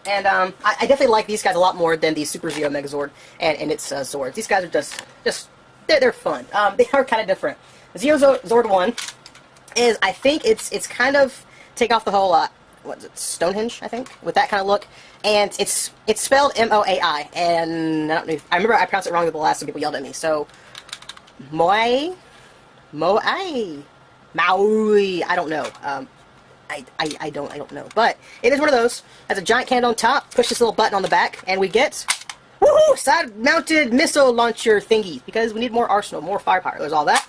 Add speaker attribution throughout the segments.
Speaker 1: And I definitely like these guys a lot more than the Super Zeo Megazord and its Zords. These guys are just they're fun. They are kind of different. Zeo Zord 1 is, I think it's kind of take off the whole what is it, Stonehenge, I think, with that kind of look. And it's spelled M-O-A-I, and I don't know. I remember I pronounced it wrong with the last, so people yelled at me. So Maui, I don't know. I don't know. But it is one of those. Has a giant cannon on top. Push this little button on the back, and we get woohoo! Side-mounted missile launcher thingies, because we need more arsenal, more firepower. There's all that.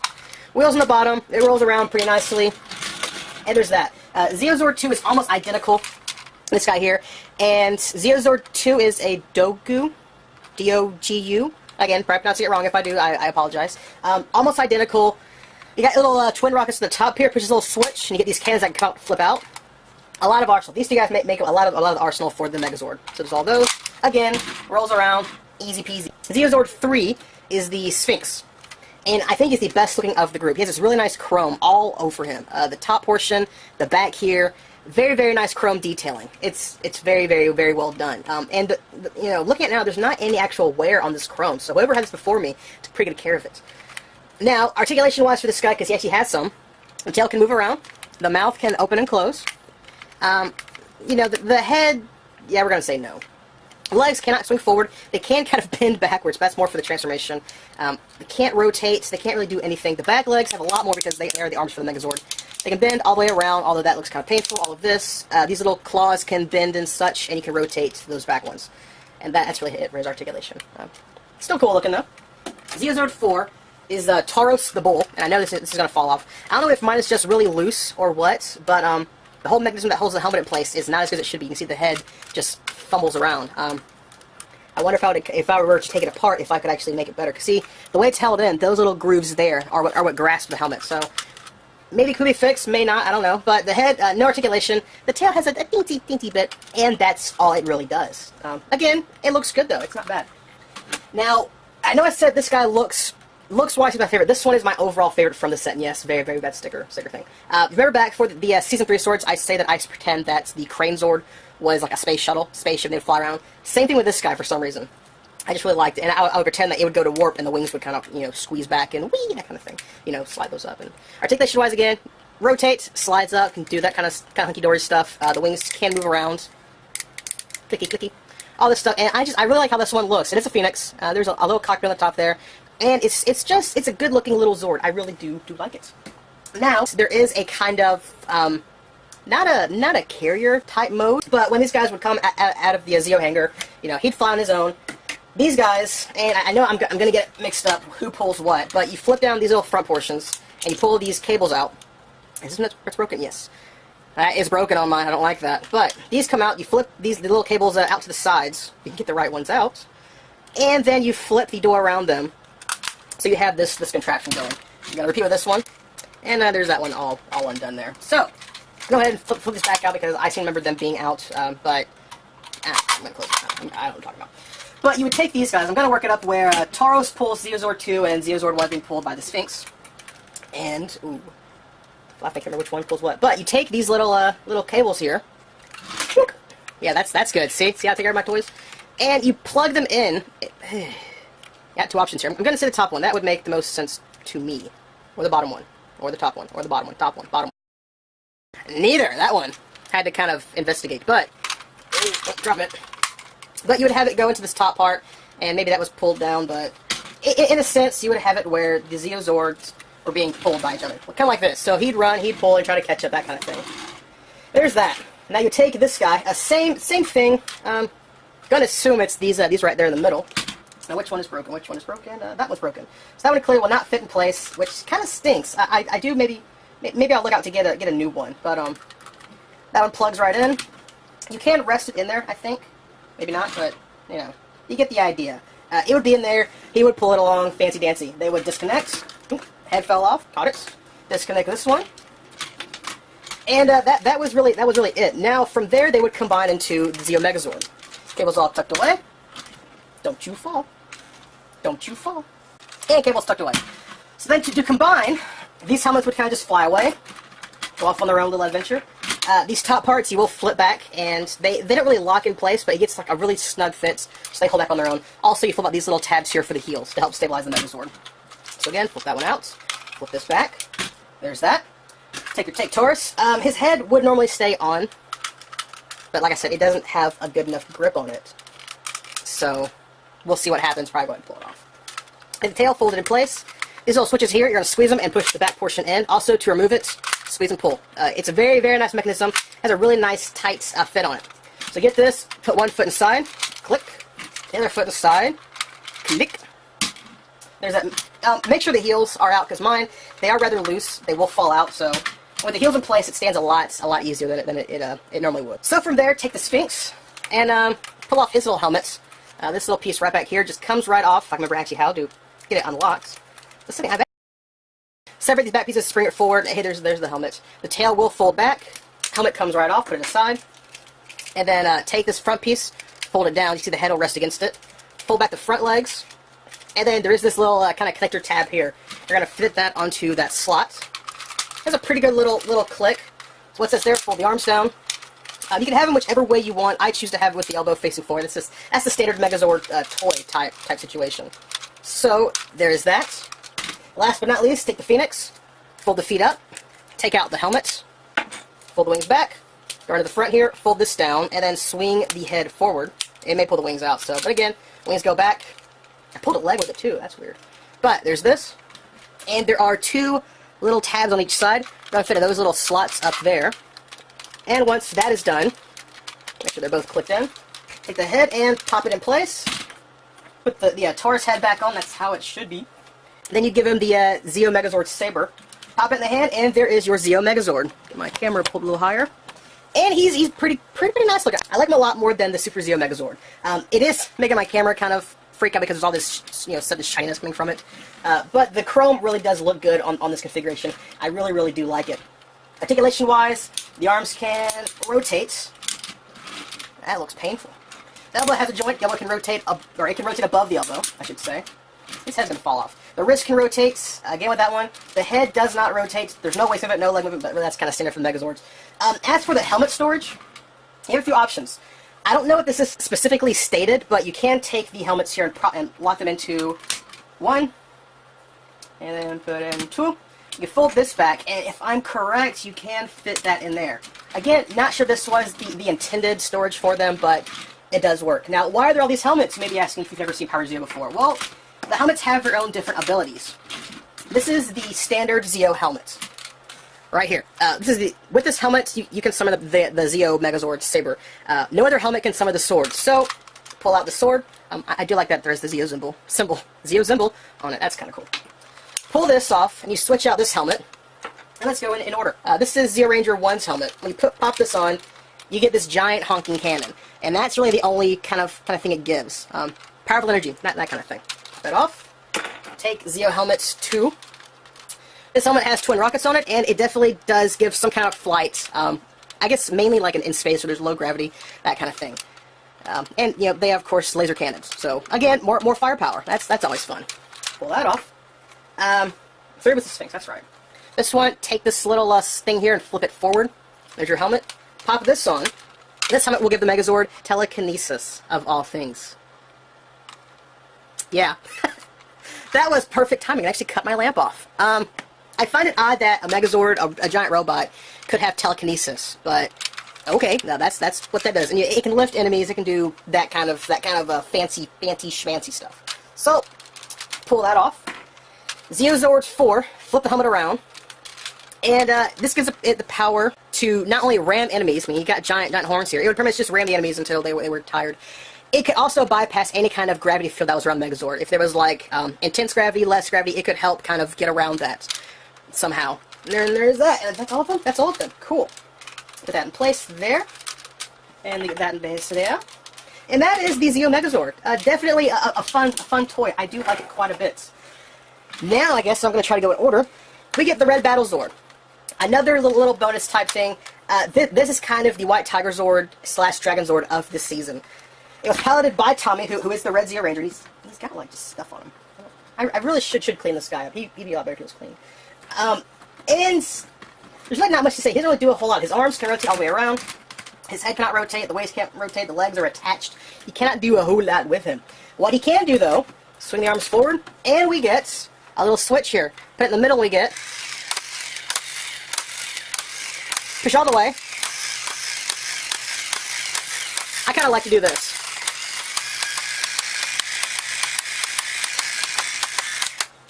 Speaker 1: Wheels on the bottom. It rolls around pretty nicely. And there's that. Zeo Zord 2 is almost identical. This guy here. And Zeo Zord 2 is a Dogu. D-O-G-U. Again, probably pronouncing it wrong. If I do, I apologize. Almost identical. You got little twin rockets at the top here. Pushes a little switch, and you get these cannons that can flip out. A lot of arsenal. These two guys make a lot of the arsenal for the Megazord. So there's all those. Again, rolls around. Easy peasy. Zeo Zord 3 is the Sphinx. And I think he's the best looking of the group. He has this really nice chrome all over him. The top portion, the back here, very, very nice chrome detailing. It's very, very, very well done. And you know, looking at it now, there's not any actual wear on this chrome. So whoever had this before me took pretty good care of it. Now, articulation-wise for this guy, because he actually has some, the tail can move around, the mouth can open and close. You know, the head, yeah, we're gonna say no. Legs cannot swing forward. They can kind of bend backwards, but that's more for the transformation. They can't rotate. They can't really do anything. The back legs have a lot more because they are the arms for the Megazord. They can bend all the way around, although that looks kind of painful. All of this. These little claws can bend and such, and you can rotate those back ones. And that's really it for his articulation. Still cool looking, though. Zeo Zord 4 is Tauros the Bull, and I know this is going to fall off. I don't know if mine is just really loose or what, but the whole mechanism that holds the helmet in place is not as good as it should be. You can see the head just fumbles around. I wonder if I were to take it apart, if I could actually make it better. Because see, the way it's held in, those little grooves there are what grasp the helmet. So maybe it could be fixed, may not, I don't know. But the head, no articulation. The tail has a teensy bit, and that's all it really does. Again, it looks good though. It's not bad. Now, I know I said this guy looks-wise he's my favorite. This one is my overall favorite from the set, and yes, very, very bad sticker thing. Remember back for the Season 3 swords, I say that I pretend that the Crane Zord was like a spaceship, and they'd fly around. Same thing with this guy for some reason. I just really liked it, and I would pretend that it would go to warp, and the wings would kind of, you know, squeeze back, and whee, that kind of thing. You know, slide those up. And articulation-wise, again, rotate, slides up, can do that kind of hunky-dory stuff. The wings can move around. Clicky. All this stuff, and I really like how this one looks. And it's a Phoenix. There's a little cockpit on the top there. And it's a good-looking little Zord. I really do like it. Now, there is a kind of, not a carrier-type mode, but when these guys would come out of the Zeo hangar, you know, he'd fly on his own. These guys, and I know I'm going to get mixed up who pulls what, but you flip down these little front portions, and you pull these cables out. Isn't it what's broken? Yes. That is broken on mine. I don't like that. But these come out, you flip the little cables out to the sides. You can get the right ones out. And then you flip the door around them. So you have this contraption going. You gotta repeat with this one. And there's that one all undone there. So, go ahead and flip this back out because I seem to remember them being out. I'm gonna close it out. I don't know what I'm talking about. But you would take these guys. I'm gonna work it up where Tauros pulls Zeo Zord 2 and Zeo Zord 1 being pulled by the Sphinx. And, ooh. I can't remember which one pulls what. But you take these little cables here. Yeah, that's good. See how I take care of my toys? And you plug them in. You got two options here. I'm going to say the top one. That would make the most sense to me. Or the bottom one. Or the top one. Or the bottom one. Top one. Bottom one. Neither. That one. Had to kind of investigate. But, don't drop it. But you would have it go into this top part. And maybe that was pulled down. But in a sense, you would have it where the Zeo Zords were being pulled by each other. Kind of like this. So he'd run, he'd pull, and try to catch up. That kind of thing. There's that. Now you take this guy. Same thing. Gonna assume it's these right there in the middle. Now which one is broken? Which one is broken? That one's broken. So that one clearly will not fit in place, which kind of stinks. I do maybe I'll look out to get a new one, but that one plugs right in. You can rest it in there, I think. Maybe not, but you know, you get the idea. It would be in there. He would pull it along, fancy dancy. They would disconnect. Oop, head fell off. Caught it. Disconnect this one. And that was really it. Now from there they would combine into the Zeo Megazord. Cable's all tucked away. Don't you fall. Don't you fall. And cable's tucked away. So then to combine, these helmets would kind of just fly away, go off on their own little adventure. These top parts you will flip back, and they don't really lock in place, but it gets like a really snug fit, so they hold back on their own. Also, you flip out these little tabs here for the heels to help stabilize the Megazord. So again, flip that one out, flip this back. There's that. Take your Taurus. His head would normally stay on, but like I said, it doesn't have a good enough grip on it. So we'll see what happens. Probably go ahead and pull it off. And the tail folded in place. These little switches here, you're going to squeeze them and push the back portion in. Also, to remove it, squeeze and pull. It's a very, very nice mechanism. Has a really nice, tight fit on it. So get this, put one foot inside, click, the other foot inside, click. There's that. Make sure the heels are out, because mine, they are rather loose. They will fall out, so with the heels in place, it stands a lot easier than it normally would. So from there, take the Sphinx and pull off his little helmet. This little piece right back here just comes right off. If I can remember actually how to get it unlocked. Separate these back pieces, spring it forward. Hey, there's the helmet. The tail will fold back. Helmet comes right off, put it aside. And then take this front piece, fold it down. You see the head will rest against it. Fold back the front legs. And then there is this little kind of connector tab here. You're going to fit that onto that slot. Has a pretty good little click. So once that's there, fold the arms down. You can have them whichever way you want. I choose to have it with the elbow facing forward. That's the standard Megazord toy type situation. So there's that. Last but not least, take the Phoenix, fold the feet up, take out the helmet, fold the wings back, go into the front here, fold this down, and then swing the head forward. It may pull the wings out, but again, wings go back. I pulled a leg with it too, that's weird. But there's this, and there are two little tabs on each side. We're going to fit in those little slots up there. And once that is done, make sure they're both clicked in. Take the head and pop it in place. Put the Taurus head back on, that's how it should be. Then you give him the Zeo Megazord Saber. Pop it in the hand, and there is your Zeo Megazord. Get my camera pulled a little higher. And he's pretty nice looking. I like him a lot more than the Super Zeo Megazord. It is making my camera kind of freak out because there's all this sudden shininess coming from it. But the chrome really does look good on this configuration. I really do like it. Articulation-wise, the arms can rotate. That looks painful. The elbow has a joint. The elbow can rotate, or it can rotate above the elbow, I should say. His head's going to fall off. The wrist can rotate, again with that one. The head does not rotate. There's no waist movement, no leg movement, but that's kind of standard for the Megazords. As for the helmet storage, you have a few options. I don't know if this is specifically stated, but you can take the helmets here and lock them into one, and then put in two. You can fold this back, and if I'm correct, you can fit that in there. Again, not sure this was the intended storage for them, but it does work. Now, why are there all these helmets? You may be asking if you've never seen Power Zeo before. Well, the helmets have their own different abilities. This is the standard Zeo helmet. Right here. With this helmet, you can summon the Zeo Megazord Saber. No other helmet can summon the sword. So, pull out the sword. I do like that there's the Zeo symbol on it. That's kind of cool. Pull this off, and you switch out this helmet. And let's go in order. This is Zeo Ranger 1's helmet. When you pop this on, you get this giant honking cannon. And that's really the only kind of thing it gives. Powerful energy, that kind of thing. Pop that off. Take Zeo Helmets 2. This helmet has twin rockets on it, and it definitely does give some kind of flight. I guess mainly like in space where there's low gravity, that kind of thing. And they have, of course, laser cannons. So again, more firepower. That's always fun. Pull that off. 3 with the Sphinx. That's right. This one, take this little thing here and flip it forward. There's your helmet. Pop this on. This helmet will give the Megazord telekinesis of all things. Yeah. That was perfect timing. It actually cut my lamp off. I find it odd that a Megazord, a giant robot, could have telekinesis, but okay, now that's what that does. And it can lift enemies. It can do that kind of fancy schmancy stuff. So pull that off. Zeozord 4. Flip the helmet around, and this gives it the power to not only ram enemies. I mean, you got giant horns here. It would pretty much just ram the enemies until they were tired. It could also bypass any kind of gravity field that was around Megazord. If there was like intense gravity, less gravity, it could help kind of get around that somehow. And there's that. And that's all of them? That's all of them. Cool. Put that in place there. And leave that in base there. And that is the Zeo Megazord. Definitely a fun toy. I do like it quite a bit. Now, I guess I'm going to try to go in order. We get the Red Battle Zord. Another little bonus type thing. This is kind of the White Tiger Zord / Dragon Zord of this season. It was piloted by Tommy, who is the Red Zeo Ranger. He's got like just stuff on him. I really should clean this guy up. He'd be a lot better if he was clean. And there's really not much to say. He doesn't really do a whole lot. His arms can rotate all the way around. His head cannot rotate. The waist can't rotate. The legs are attached. He cannot do a whole lot with him. What he can do, though, swing the arms forward, and we get a little switch here. Put it in the middle, we get push all the way. I kind of like to do this.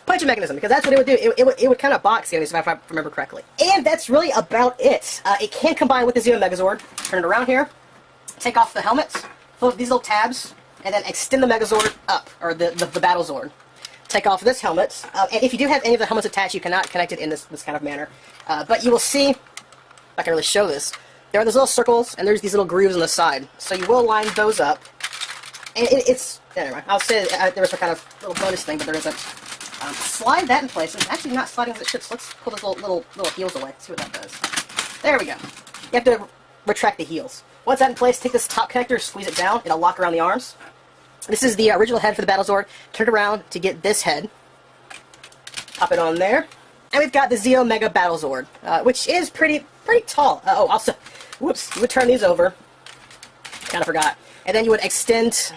Speaker 1: Punching mechanism, because that's what it would do. It would kind of box the enemies, if I remember correctly. And that's really about it. It can combine with the Zeo Megazord. Turn it around here. Take off the helmets. Fill up these little tabs. And then extend the Megazord up, or the Battle Zord. Take off this helmet. And if you do have any of the helmets attached, you cannot connect it in this kind of manner. But you will see, if I can really show this, there are those little circles, and there's these little grooves on the side. So you will line those up. And it's, anyway, I'll say there was some kind of little bonus thing, but there isn't. Slide that in place. It's actually not sliding as it should, so let's pull those little heels away. See what that does. There we go. You have to retract the heels. Once that in place, take this top connector, squeeze it down, it'll lock around the arms. This is the original head for the Battle Zord. Turn it around to get this head. Pop it on there. And we've got the Zeo Mega Battle Zord, which is pretty tall. Oh, also, whoops, you would turn these over. Kind of forgot. And then you would extend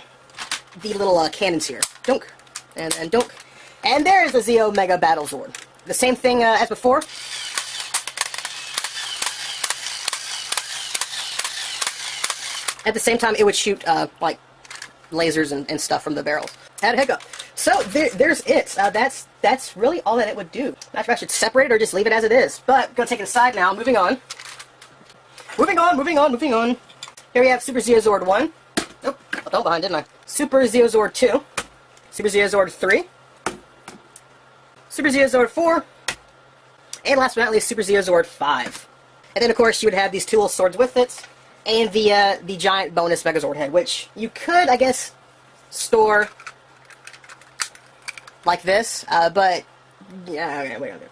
Speaker 1: the little cannons here. Dunk. And dunk. And there's the Zeo Mega Battle Zord. The same thing as before. At the same time, it would shoot, like, lasers and stuff from the barrels. Had a hiccup. So, there's it. That's really all that it would do. Not sure if I should separate it or just leave it as it is. But, gonna take it aside now. Moving on. Moving on. Here we have Super Zeo Zord 1. Nope, I fell behind, didn't I? Super Zeo Zord 2. Super Zeo Zord 3. Super Zeo Zord 4. And last but not least, Super Zeo Zord 5. And then, of course, you would have these two little swords with it. And the giant bonus Megazord head, which you could, I guess, store like this, but yeah, okay, wait on there.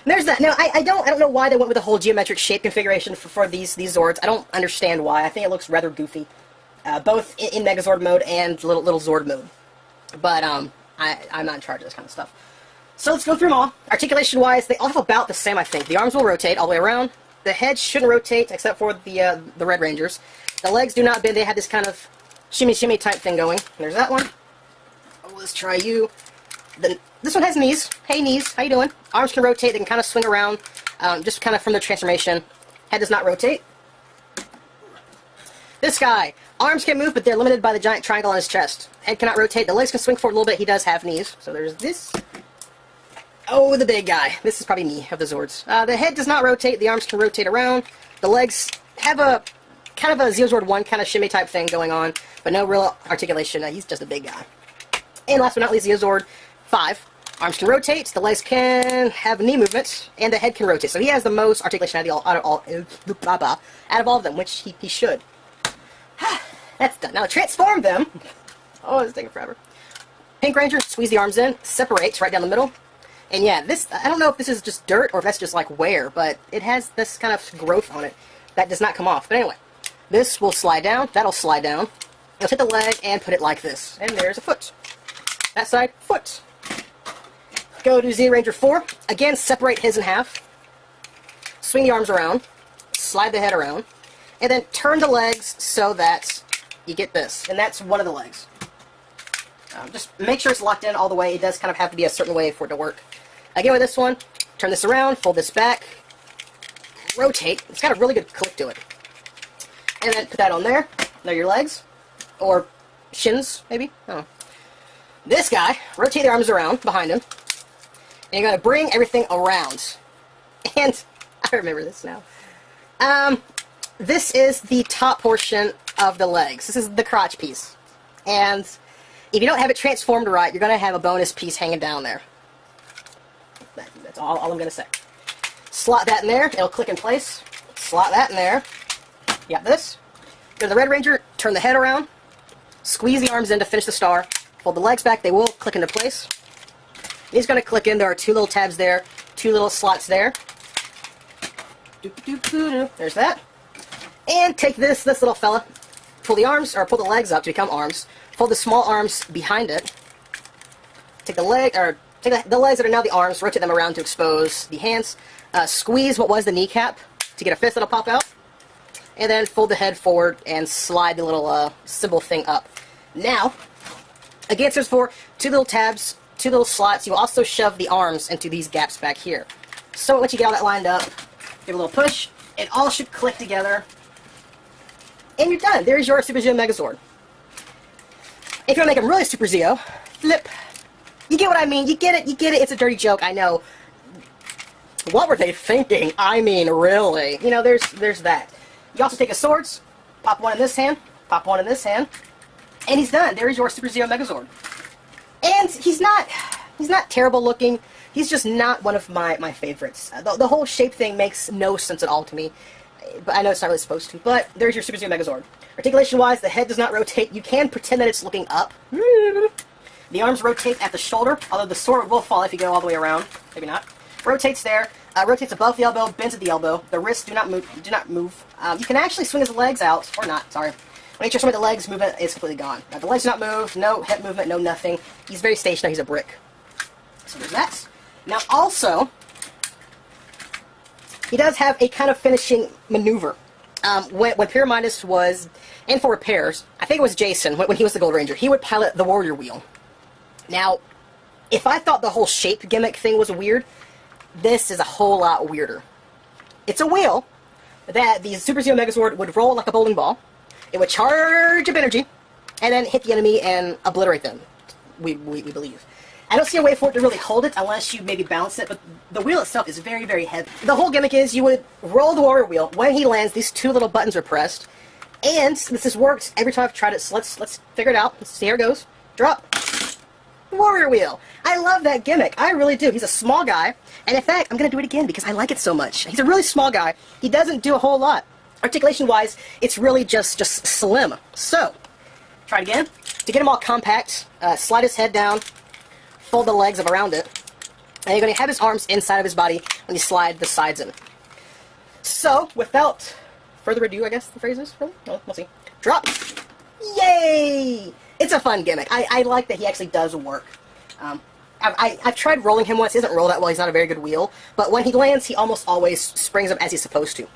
Speaker 1: There's that. Now, I don't know why they went with the whole geometric shape configuration for these Zords. I don't understand why. I think it looks rather goofy, both in Megazord mode and little Zord mode. But I'm not in charge of this kind of stuff. So let's go through them all. Articulation-wise, they all have about the same, I think. The arms will rotate all the way around. The head shouldn't rotate, except for the Red Rangers. The legs do not bend. They have this kind of shimmy type thing going. There's that one. Oh, let's try you. This one has knees. Hey, knees. How you doing? Arms can rotate. They can kind of swing around, just kind of from the transformation. Head does not rotate. This guy. Arms can move, but they're limited by the giant triangle on his chest. Head cannot rotate. The legs can swing forward a little bit. He does have knees. So there's this. Oh, the big guy. This is probably me of the Zords. The head does not rotate. The arms can rotate around. The legs have a kind of a Zeo Zord 1 kind of shimmy type thing going on, but no real articulation. He's just a big guy. And last but not least, Zeo Zord 5. Arms can rotate. The legs can have knee movement, and the head can rotate. So he has the most articulation out of all of them, which he should. That's done. Now to transform them. Oh, it's taking forever. Pink Ranger, squeeze the arms in, separates right down the middle. And yeah, this, I don't know if this is just dirt or if that's just like wear, but it has this kind of growth on it that does not come off. But anyway, this will slide down, that'll slide down. You'll take the leg and put it like this. And there's a foot. That side, foot. Go to Z Ranger 4. Again, separate his in half. Swing the arms around. Slide the head around. And then turn the legs so that you get this. And that's one of the legs. Just make sure it's locked in all the way. It does kind of have to be a certain way for it to work. Again with this one, turn this around, fold this back, rotate. It's got a really good click to it. And then put that on there. There are your legs. Or shins, maybe? I don't know. This guy, rotate the arms around behind him. And you're going to bring everything around. And I remember this now. This is the top portion of the legs. This is the crotch piece. And if you don't have it transformed right, you're going to have a bonus piece hanging down there. That's all I'm going to say. Slot that in there. It'll click in place. Slot that in there. You got this. Go to the Red Ranger. Turn the head around. Squeeze the arms in to finish the star. Fold the legs back. They will click into place. He's going to click in. There are two little tabs there. Two little slots there. There's that. And take this little fella. Pull the arms, or pull the legs up to become arms. Fold the small arms behind it. Take the leg, or take the legs that are now the arms, rotate them around to expose the hands. Squeeze what was the kneecap to get a fist that'll pop out. And then fold the head forward and slide the little symbol thing up. Now, again, there's for 2 little tabs, 2 little slots. You will also shove the arms into these gaps back here. So once you get all that lined up, give a little push. It all should click together. And you're done. There's your Super Zeo Megazord. If you want to make him really Super Zeo, flip. You get what I mean. You get it. You get it. It's a dirty joke. I know. What were they thinking? I mean, really. You know, there's that. You also take his swords, pop one in this hand, pop one in this hand, and he's done. There's your Super Zeo Megazord. And he's not terrible looking. He's just not one of my favorites. The whole shape thing makes no sense at all to me. But I know it's not really supposed to. But there's your Super Zeo Megazord. Articulation-wise, the head does not rotate. You can pretend that it's looking up. The arms rotate at the shoulder, although the sword will fall if you go all the way around. Maybe not. Rotates there. Rotates above the elbow, bends at the elbow. The wrists do not move. You can actually swing his legs out, or not. Sorry. When you swing the legs, movement is completely gone. Now, the legs do not move. No hip movement. No nothing. He's very stationary. He's a brick. So there's that. Now, also, he does have a kind of finishing maneuver. When Pyramidus was in for repairs, I think it was Jason when he was the Gold Ranger. He would pilot the Warrior Wheel. Now, if I thought the whole shape gimmick thing was weird, this is a whole lot weirder. It's a wheel that the Super Zeo Megazord would roll like a bowling ball. It would charge up energy, and then hit the enemy and obliterate them, we believe. I don't see a way for it to really hold it unless you maybe balance it, but the wheel itself is very, very heavy. The whole gimmick is you would roll the Warrior Wheel. When he lands, these 2 little buttons are pressed, and this has worked every time I've tried it, so let's figure it out. Let's see how it goes. Drop. Warrior Wheel. I love that gimmick. I really do. He's a small guy, and in fact, I'm going to do it again because I like it so much. He's a really small guy. He doesn't do a whole lot. Articulation-wise, it's really just slim. So, try it again. To get him all compact, slide his head down, fold the legs up around it, and you're going to have his arms inside of his body when you slide the sides in. So, without further ado, I guess the phrase is, really? Well, we'll see. Drop. Yay! It's a fun gimmick. I like that he actually does work. I've tried rolling him once. He doesn't roll that well. He's not a very good wheel. But when he lands, he almost always springs up as he's supposed to.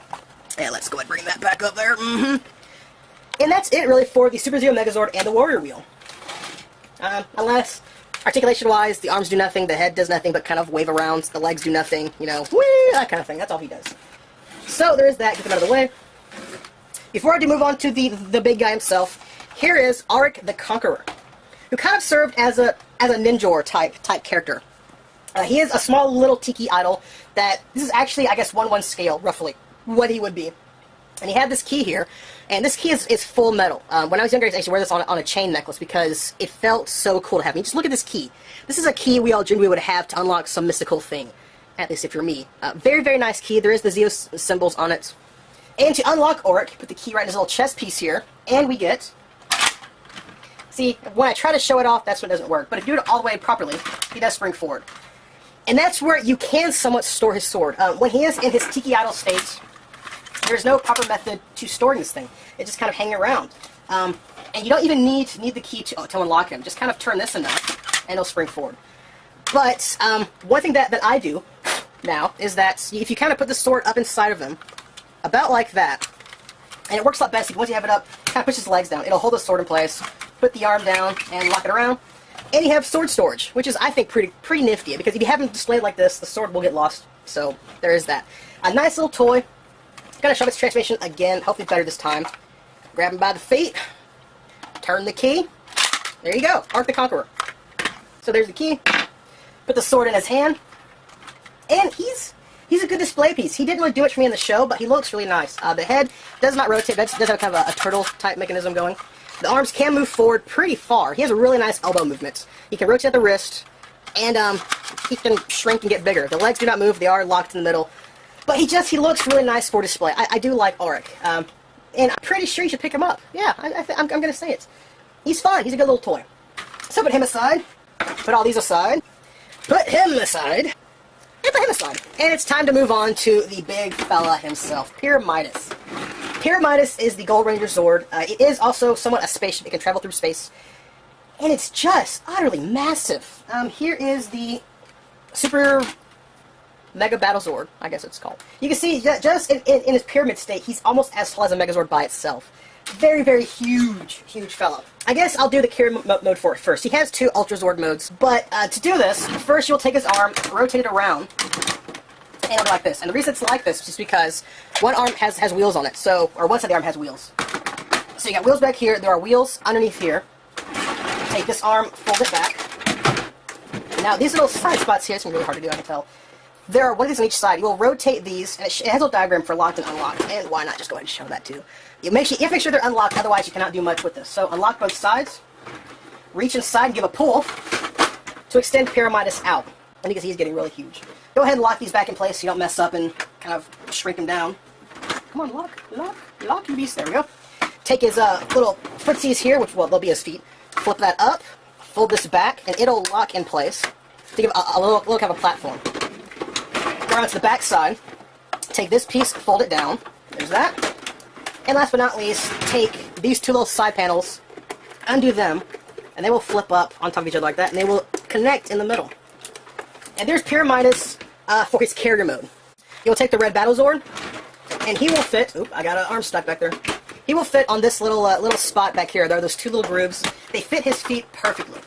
Speaker 1: Yeah, let's go ahead and bring that back up there. And that's it, really, for the Super Zeo Megazord and the Warrior Wheel. Unless, articulation-wise, the arms do nothing, the head does nothing but kind of wave around, the legs do nothing, you know, whee, that kind of thing. That's all he does. So, there's that. Get them out of the way. Before I do move on to the big guy himself, here is Auric the Conqueror, who kind of served as a ninja type character. He is a small little tiki idol that, this is actually, I guess, 1/1 scale, roughly, what he would be. And he had this key here, and this key is full metal. When I was younger, I used to wear this on a chain necklace because it felt so cool to have. I mean, just look at this key. This is a key we all dreamed we would have to unlock some mystical thing, at least if you're me. Very, very nice key. There is the Zeo symbols on it. And to unlock Auric, put the key right in his little chest piece here, and we get... See, when I try to show it off, that's when it doesn't work. But if you do it all the way properly, he does spring forward. And that's where you can somewhat store his sword. When he is in his tiki idol state, there's no proper method to storing this thing. It just kind of hanging around. And you don't even need the key to unlock him. Just kind of turn this enough, and it'll spring forward. But one thing that I do now is that if you kind of put the sword up inside of him, about like that, and it works a lot best. Once you have it up, kind of push his legs down. It'll hold the sword in place, put the arm down, and lock it around. And you have sword storage, which is, I think, pretty nifty, because if you have him displayed like this, the sword will get lost. So, there is that. A nice little toy. Gonna show its transformation again, hopefully better this time. Grab him by the feet, turn the key. There you go, Auric the Conqueror. So there's the key. Put the sword in his hand. And he's a good display piece. He didn't really do much for me in the show, but he looks really nice. The head does not rotate, does have kind of a turtle-type mechanism going. The arms can move forward pretty far. He has a really nice elbow movement. He can rotate the wrist, and he can shrink and get bigger. The legs do not move. They are locked in the middle. But he looks really nice for display. I do like Auric. And I'm pretty sure you should pick him up. Yeah, I'm going to say it. He's fun. He's a good little toy. So put him aside. Put all these aside. Put him aside. And put him aside. And it's time to move on to the big fella himself, Pyramidus. Pyramidus is the Gold Ranger Zord. It is also somewhat a spaceship. It can travel through space. And it's just utterly massive. Here is the Super Mega Battle Zord, I guess it's called. You can see, just in his pyramid state, he's almost as tall as a Megazord by itself. Very, very huge, huge fella. I guess I'll do the carry mode for it first. He has 2 Ultra Zord modes, but to do this, first you'll take his arm, rotate it around, and it'll go like this. And the reason it's like this is because one arm has wheels on it, so, or one side of the arm has wheels. So you got wheels back here, there are wheels underneath here. Take this arm, fold it back. Now these little side spots here, it's really hard to do, I can tell. There are one of these on each side. You will rotate these, and it has a diagram for locked and unlocked, and why not just go ahead and show that too. You have to make sure they're unlocked, otherwise you cannot do much with this. So unlock both sides, reach inside and give a pull to extend Pyramidas out. And you can see he's getting really huge. Go ahead and lock these back in place so you don't mess up and kind of shrink him down. Come on, lock your beast. There we go. Take his little footsies here, which, well, they'll be his feet. Flip that up, fold this back, and it'll lock in place to give a little kind of a platform. Go around to the back side, take this piece, fold it down. There's that. And last but not least, take these 2 little side panels, undo them, and they will flip up on top of each other like that, and they will connect in the middle. And there's Pyramidas for his carrier mode. You'll take the red Battle Zord, and he will fit. Oop, I got an arm stuck back there. He will fit on this little spot back here. There are those 2 little grooves. They fit his feet perfectly.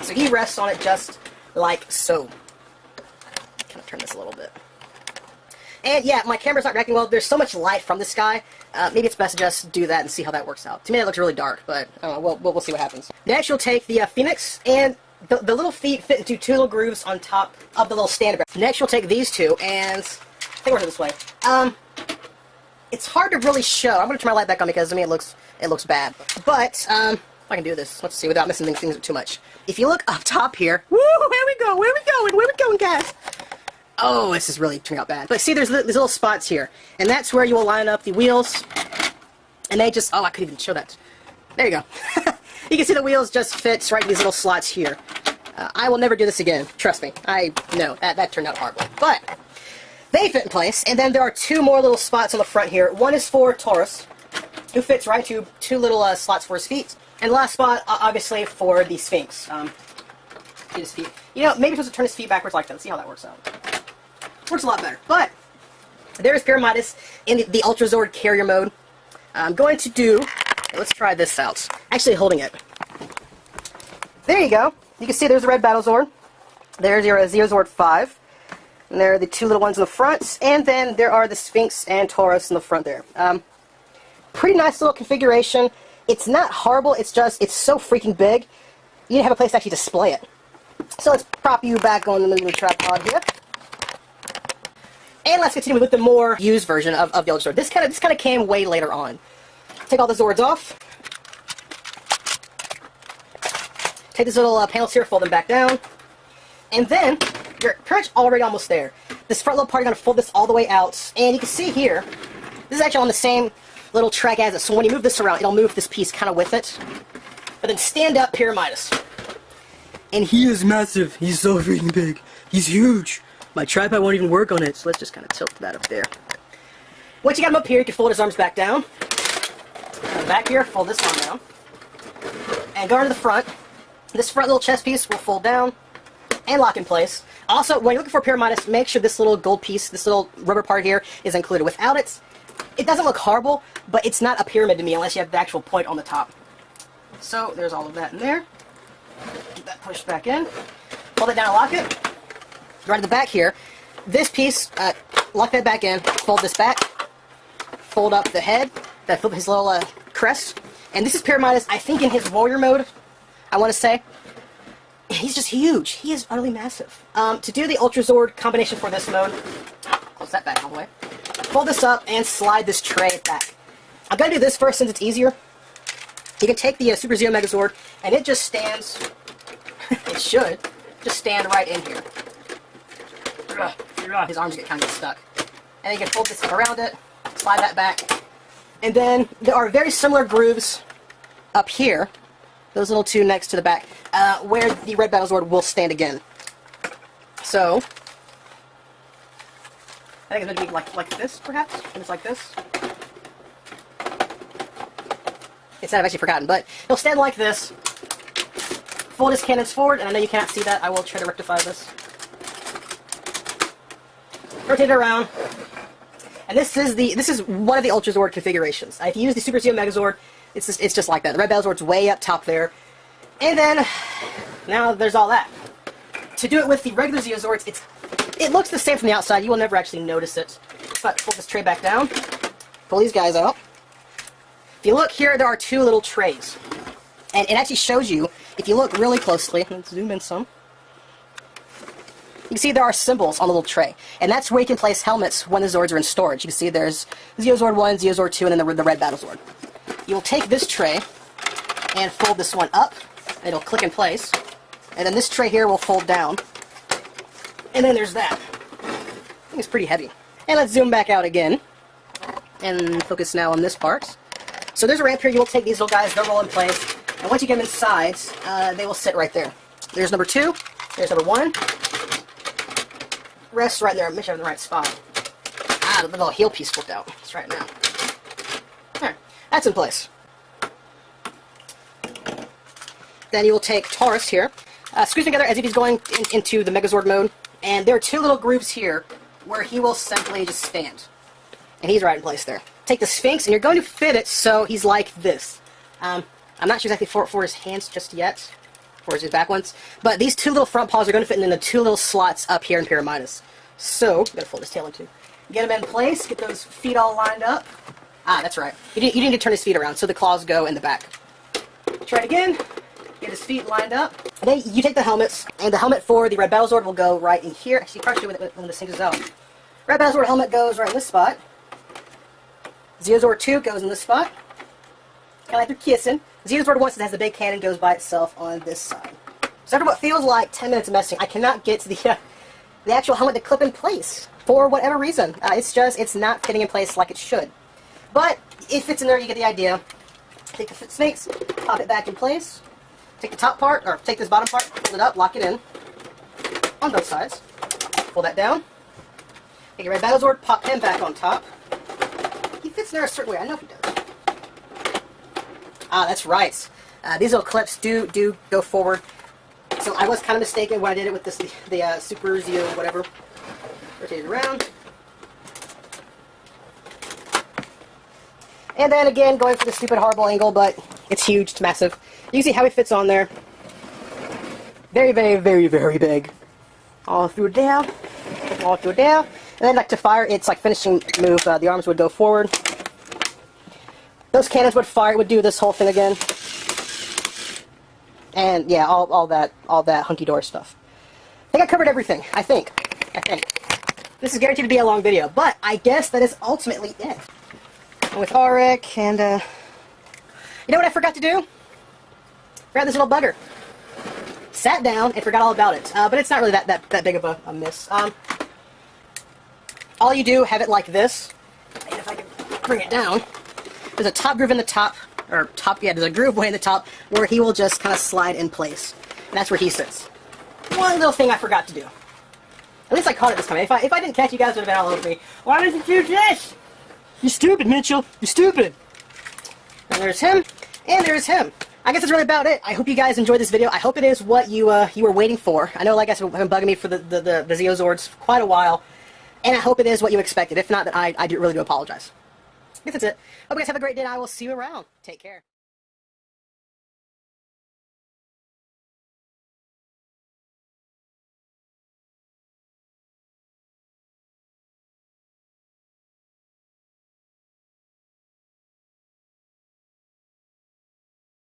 Speaker 1: So he rests on it just like so. Kind of turn this a little bit. And yeah, my camera's not reacting well. There's so much light from this guy. Maybe it's best to just do that and see how that works out. To me, it looks really dark, but we'll see what happens. Next, you'll take the Phoenix, and the little feet fit into 2 little grooves on top of the little standard. Next, you'll take these 2, and I think we're this way. It's hard to really show. I'm going to turn my light back on because, I mean, it looks bad. But, if I can do this, let's see, without missing things too much. If you look up top here, woo, where we going, guys? Oh, this is really turning out bad. But see, there's little spots here, and that's where you will line up the wheels, and they just, oh, I couldn't even show that. There you go. You can see the wheels just fit right in these little slots here. I will never do this again. Trust me. I know, that turned out horribly. But they fit in place, and then there are 2 more little spots on the front here. One is for Taurus, who fits right to 2 little slots for his feet. And the last spot, obviously, for the Sphinx. His feet. You know, maybe he's supposed to turn his feet backwards like that. Let's see how that works out. Works a lot better. But there is Pyramidas in the Ultra Zord carrier mode. I'm going to do, let's try this out. Actually holding it. There you go. You can see there's the red Battle Zord. There's your Zord 5. And there are the 2 little ones in the front. And then there are the Sphinx and Taurus in the front there. Pretty nice little configuration. It's not horrible, it's just, it's so freaking big. You need to have a place to actually display it. So let's prop you back on the little tripod here. And let's continue with the more used version of the Ultra Zord. This kind of came way later on. Take all the Zords off. Take these little panels here, fold them back down. And then, you're pretty much already almost there. This front little part, you're going to fold this all the way out. And you can see here, this is actually on the same little track as it. So when you move this around, it'll move this piece kind of with it. But then stand up Pyramidas. And he is massive. He's so freaking big. He's huge. My tripod won't even work on it, so let's just kind of tilt that up there. Once you got him up here, you can fold his arms back down. Back here, fold this arm down. And go into the front. This front little chest piece will fold down and lock in place. Also, when you're looking for Pyramidas, make sure this little gold piece, this little rubber part here, is included. Without it, it doesn't look horrible, but it's not a pyramid to me unless you have the actual point on the top. So, there's all of that in there. Get that pushed back in. Hold it down and lock it. Right at the back here, this piece, lock that back in, fold this back, fold up the head, that flip his little crest, and this is Pyramidas, I think in his warrior mode, I want to say. He's just huge. He is utterly massive. To do the Ultra Zord combination for this mode, close that back all the way, fold this up and slide this tray back. I'm going to do this first since it's easier. You can take the Super Zeo Megazord, and it just stands, it should, just stand right in here. His arms get kind of stuck. And then you can fold this around it, slide that back. And then there are very similar grooves up here, those little 2 next to the back, where the red Battle Zord will stand again. So, I think it's going to be like this, perhaps? And it's like this. Instead, I've actually forgotten, but he'll stand like this, fold his cannons forward, and I know you cannot see that. I will try to rectify this. rotate it around. And this is one of the Ultra Zord configurations. If you use the Super Zeo Megazord, it's just like that. The red Battlezord's way up top there. And then, now there's all that. To do it with the regular Zeo Zords, it looks the same from the outside. You will never actually notice it. But pull this tray back down. Pull these guys out. If you look here, there are two little trays. And it actually shows you, if you look really closely, let's zoom in some. You can see there are symbols on the little tray. And that's where you can place helmets when the Zords are in storage. You can see there's Zeo Zord 1, Zeo Zord 2, and then the red Battlezord. You will take this tray and fold this one up. It'll click in place. And then this tray here will fold down. And then there's that. I think it's pretty heavy. And let's zoom back out again. And focus now on this part. So there's a ramp here. You will take these little guys. They'll roll in place. And once you get them inside, they will sit right there. There's number 2. There's number 1. Rest right there. Make sure I'm in the right spot. Ah, the little heel piece flipped out. It's right now. Alright, that's in place. Then you will take Taurus here. Screws together as if he's going into the Megazord mode. And there are two little grooves here where he will simply just stand. And he's right in place there. Take the Sphinx, and you're going to fit it so he's like this. I'm not sure exactly for his hands just yet. Or his back ones. But these two little front paws are going to fit in the two little slots up here in Pyramidas. So, I'm going to fold his tail in too. Get him in place, get those feet all lined up. Ah, that's right. You need to turn his feet around so the claws go in the back. Try it again. Get his feet lined up. And then you take the helmets, and the helmet for the Red Battlezord will go right in here. Actually, probably when this thing is out. Red Battlezord helmet goes right in this spot. Zeo Zord 2 goes in this spot. Kind of like they're kissing. Zeo Zord 1, since it has the big cannon, goes by itself on this side. So after what feels like 10 minutes of messing, I cannot get to the actual helmet to clip in place. For whatever reason. It's not fitting in place like it should. But it fits in there, you get the idea. Take the Sphinx, pop it back in place. Take the top part, or take this bottom part, fold it up, lock it in. On both sides. Pull that down. Take your Red Battlezord, pop him back on top. He fits in there a certain way, I know he does. Ah, that's right. These little clips do go forward. So I was kind of mistaken when I did it with this, the Super Zeo whatever. Rotate it around. And then again, going for the stupid horrible angle, but it's huge, it's massive. You can see how it fits on there. Very, very, very, very big. All through down. All through down. And then like to fire, it's like finishing move. The arms would go forward. Those cannons would fire, it would do this whole thing again. And yeah, all that hunky-dory stuff. I think I covered everything, I think. This is guaranteed to be a long video, but I guess that is ultimately it. And with Auric, and you know what I forgot to do? Forgot this little bugger. Sat down and forgot all about it. But it's not really that big of a miss. All you do, have it like this. And if I can bring it down, there's a top groove in the top, there's a groove way in the top where he will just kind of slide in place. And that's where he sits. One little thing I forgot to do. At least I caught it this time. If I didn't catch, you guys would have been all over me. Why did you do this? You're stupid, Mitchell. You're stupid. And there's him, and there's him. I guess that's really about it. I hope you guys enjoyed this video. I hope it is what you were waiting for. I know, like I said, have been bugging me for the Zeo Zords for quite a while. And I hope it is what you expected. If not, then I really do apologize. I guess that's it. Hope you guys have a great day, and I will see you around. Take care.